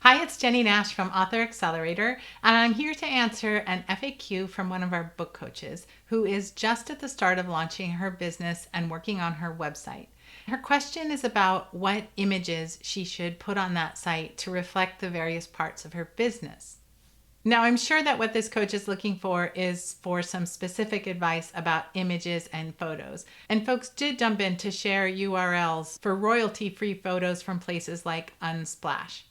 Hi, it's Jenny Nash from Author Accelerator, and I'm here to answer an FAQ from one of our book coaches who is just at the start of launching her business and working on her website. Her question is about what images she should put on that site to reflect the various parts of her business. Now, I'm sure that what this coach is looking for is for some specific advice about images and photos. And folks did jump in to share URLs for royalty-free photos from places like Unsplash.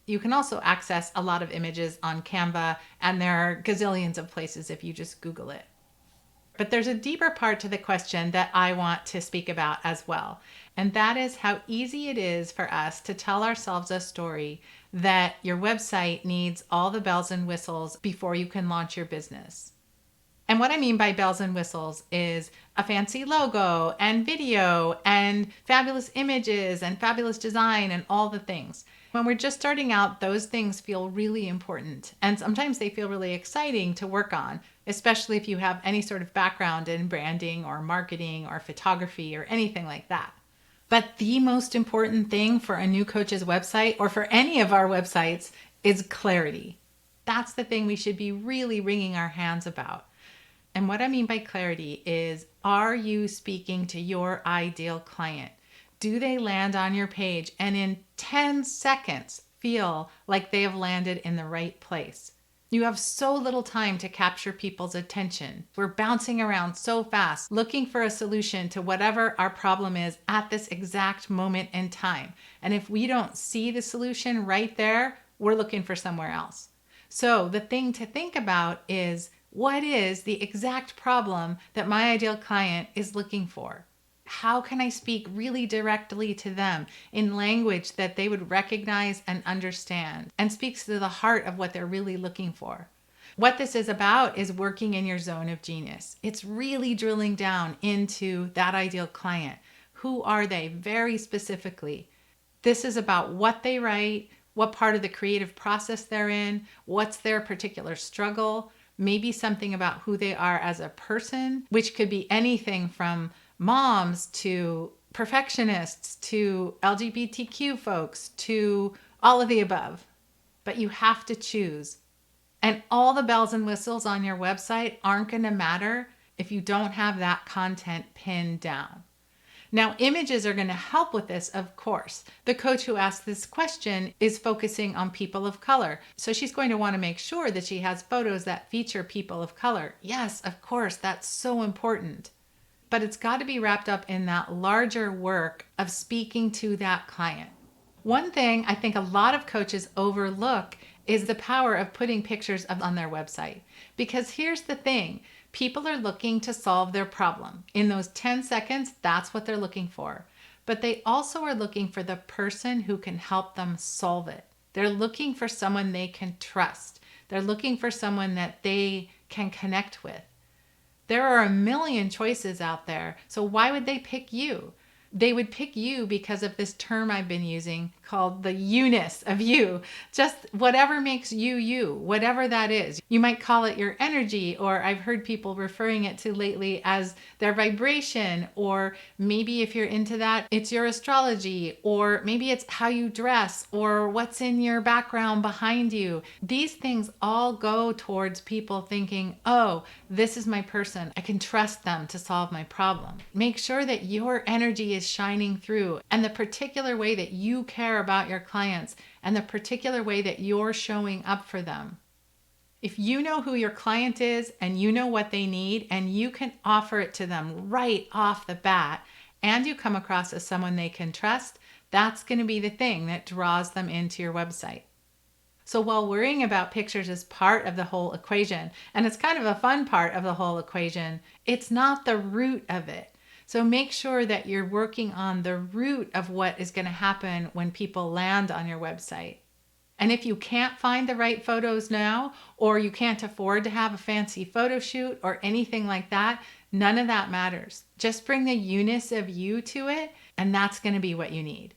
You can also access a lot of images on Canva, and there are gazillions of places if you just Google it. But there's a deeper part to the question that I want to speak about as well, and that is how easy it is for us to tell ourselves a story that your website needs all the bells and whistles before you can launch your business. And what I mean by bells and whistles is a fancy logo and video and fabulous images and fabulous design and all the things. When we're just starting out, those things feel really important. And sometimes they feel really exciting to work on, especially if you have any sort of background in branding or marketing or photography or anything like that. But the most important thing for a new coach's website, or for any of our websites, is clarity. That's the thing we should be really wringing our hands about. And what I mean by clarity is, are you speaking to your ideal client? Do they land on your page and in 10 seconds feel like they have landed in the right place? You have so little time to capture people's attention. We're bouncing around so fast, looking for a solution to whatever our problem is at this exact moment in time. And if we don't see the solution right there, we're looking for somewhere else. So the thing to think about is, what is the exact problem that my ideal client is looking for? How can I speak really directly to them in language that they would recognize and understand and speaks to the heart of what they're really looking for? What this is about is working in your zone of genius. It's really drilling down into that ideal client. Who are they very specifically? This is about what they write, what part of the creative process they're in, what's their particular struggle, maybe something about who they are as a person, which could be anything from moms to perfectionists to LGBTQ folks to all of the above. But you have to choose. And all the bells and whistles on your website aren't going to matter if you don't have that content pinned down. Now, images are going to help with this, of course. The coach who asked this question is focusing on people of color. So she's going to want to make sure that she has photos that feature people of color. Yes, of course, that's so important. But it's got to be wrapped up in that larger work of speaking to that client. One thing I think a lot of coaches overlook is the power of putting pictures on their website. Because here's the thing, people are looking to solve their problem. In those 10 seconds, that's what they're looking for. But they also are looking for the person who can help them solve it. They're looking for someone they can trust. They're looking for someone that they can connect with. There are a million choices out there, so why would they pick you? They would pick you because of this term I've been using called the you-ness of you. Just whatever makes you you, whatever that is. You might call it your energy, or I've heard people referring it to lately as their vibration, or maybe if you're into that, it's your astrology, or maybe it's how you dress, or what's in your background behind you. These things all go towards people thinking, oh, this is my person. I can trust them to solve my problem. Make sure that your energy is shining through, and the particular way that you care about your clients, and the particular way that you're showing up for them. If you know who your client is and you know what they need and you can offer it to them right off the bat, and you come across as someone they can trust, that's going to be the thing that draws them into your website. So while worrying about pictures is part of the whole equation, and it's kind of a fun part of the whole equation, it's not the root of it. So make sure that you're working on the root of what is going to happen when people land on your website. And if you can't find the right photos now, or you can't afford to have a fancy photo shoot or anything like that, none of that matters. Just bring the you-ness of you to it, and that's going to be what you need.